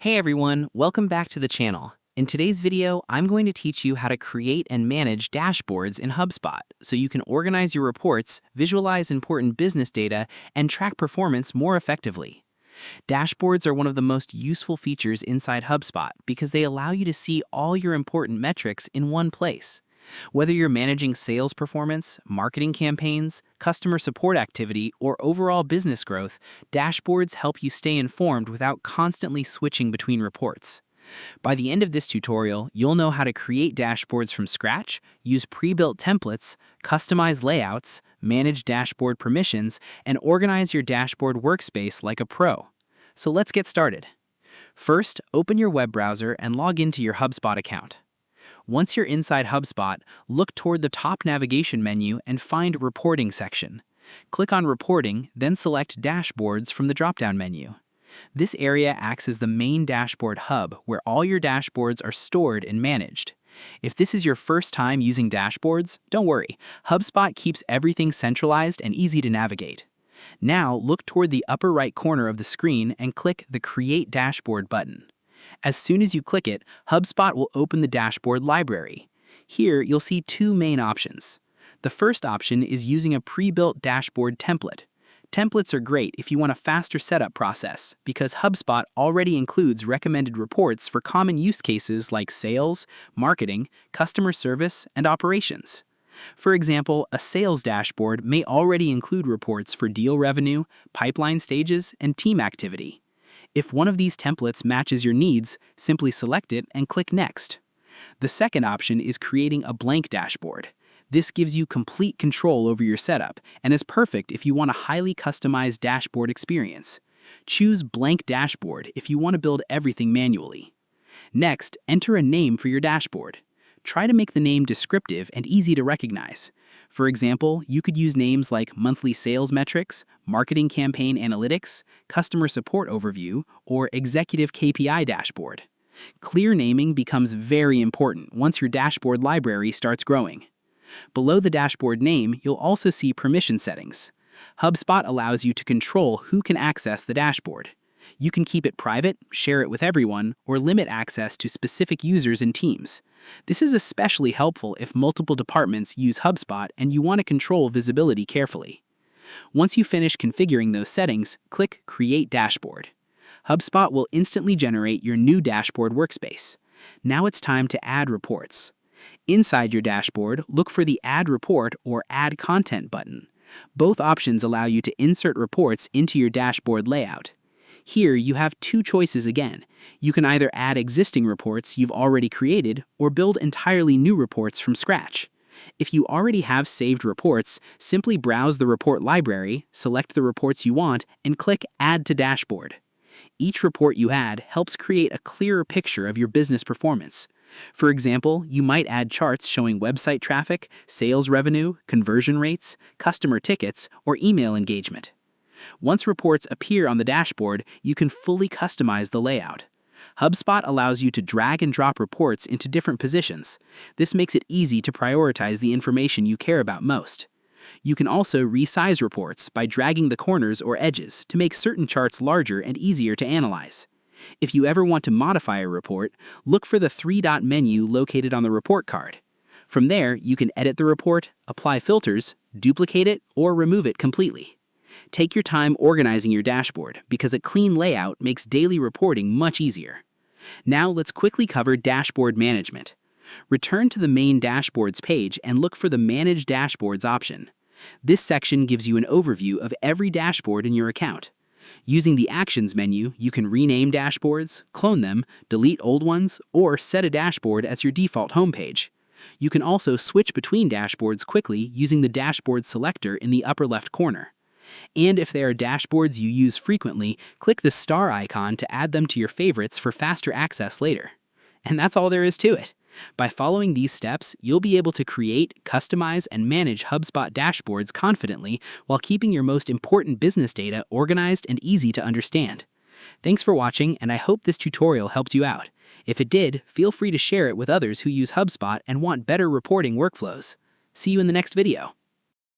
Hey everyone, welcome back to the channel. In today's video, I'm going to teach you how to create and manage dashboards in HubSpot so you can organize your reports, visualize important business data, and track performance more effectively. Dashboards are one of the most useful features inside HubSpot because they allow you to see all your important metrics in one place. Whether you're managing sales performance, marketing campaigns, customer support activity, or overall business growth, dashboards help you stay informed without constantly switching between reports. By the end of this tutorial, you'll know how to create dashboards from scratch, use pre-built templates, customize layouts, manage dashboard permissions, and organize your dashboard workspace like a pro. So let's get started. First, open your web browser and log into your HubSpot account. Once you're inside HubSpot, look toward the top navigation menu and find Reporting section. Click on Reporting, then select Dashboards from the drop-down menu. This area acts as the main dashboard hub where all your dashboards are stored and managed. If this is your first time using dashboards, don't worry. HubSpot keeps everything centralized and easy to navigate. Now look toward the upper right corner of the screen and click the Create Dashboard button. As soon as you click it, HubSpot will open the dashboard library. Here, you'll see two main options. The first option is using a pre-built dashboard template. Templates are great if you want a faster setup process because HubSpot already includes recommended reports for common use cases like sales, marketing, customer service, and operations. For example, a sales dashboard may already include reports for deal revenue, pipeline stages, and team activity. If one of these templates matches your needs, simply select it and click Next. The second option is creating a blank dashboard. This gives you complete control over your setup and is perfect if you want a highly customized dashboard experience. Choose Blank Dashboard if you want to build everything manually. Next, enter a name for your dashboard. Try to make the name descriptive and easy to recognize. For example, you could use names like Monthly Sales Metrics, Marketing Campaign Analytics, Customer Support Overview, or Executive KPI Dashboard. Clear naming becomes very important once your dashboard library starts growing. Below the dashboard name, you'll also see permission settings. HubSpot allows you to control who can access the dashboard. You can keep it private, share it with everyone, or limit access to specific users and teams. This is especially helpful if multiple departments use HubSpot and you want to control visibility carefully. Once you finish configuring those settings, click Create Dashboard. HubSpot will instantly generate your new dashboard workspace. Now it's time to add reports. Inside your dashboard, look for the Add Report or Add Content button. Both options allow you to insert reports into your dashboard layout. Here, you have two choices again. You can either add existing reports you've already created or build entirely new reports from scratch. If you already have saved reports, simply browse the report library, select the reports you want, and click Add to Dashboard. Each report you add helps create a clearer picture of your business performance. For example, you might add charts showing website traffic, sales revenue, conversion rates, customer tickets, or email engagement. Once reports appear on the dashboard, you can fully customize the layout. HubSpot allows you to drag and drop reports into different positions. This makes it easy to prioritize the information you care about most. You can also resize reports by dragging the corners or edges to make certain charts larger and easier to analyze. If you ever want to modify a report, look for the three-dot menu located on the report card. From there, you can edit the report, apply filters, duplicate it, or remove it completely. Take your time organizing your dashboard because a clean layout makes daily reporting much easier. Now let's quickly cover dashboard management. Return to the main dashboards page and look for the Manage Dashboards option. This section gives you an overview of every dashboard in your account. Using the Actions menu, you can rename dashboards, clone them, delete old ones, or set a dashboard as your default homepage. You can also switch between dashboards quickly using the Dashboard selector in the upper left corner. And if there are dashboards you use frequently, click the star icon to add them to your favorites for faster access later. And that's all there is to it. By following these steps, you'll be able to create, customize, and manage HubSpot dashboards confidently while keeping your most important business data organized and easy to understand. Thanks for watching, and I hope this tutorial helped you out. If it did, feel free to share it with others who use HubSpot and want better reporting workflows. See you in the next video.